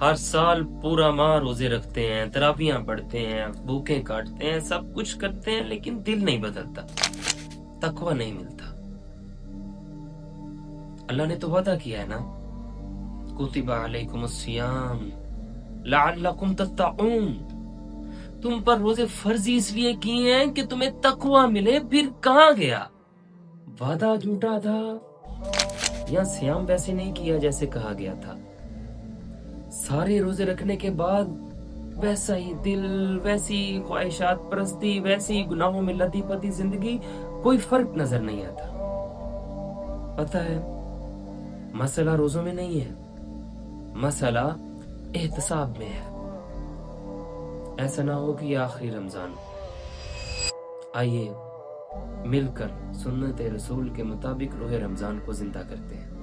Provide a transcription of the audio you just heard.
हर साल पूरा माह रोजे रखते हैं, तरावियां पढ़ते हैं, भूखे काटते हैं, सब कुछ करते हैं, लेकिन दिल नहीं बदलता, तकवा नहीं मिलता। अल्लाह ने तो वादा किया है ना, कुतिबा अलैकुमुस सियाम लअल्लकुम तत्तक़ून, तुम पर रोजे फर्जी इसलिए किए हैं कि तुम्हें तकवा मिले। फिर कहाँ गया? वादा झूठा था, या सियाम वैसे नहीं किया जैसे कहा गया था। सारे रोजे रखने के बाद वैसा ही दिल, वैसी ख्वाहिशात परस्ती, वैसी गुनाहों में लदी पदी जिंदगी, कोई फर्क नजर नहीं आता। पता है, मसला रोजों में नहीं है, मसला एहतिसाब में है। ऐसा ना हो कि ये आखिरी रमजान हो। आइए मिलकर सुन्नत रसूल के मुताबिक रोज़े रमजान को जिंदा करते हैं।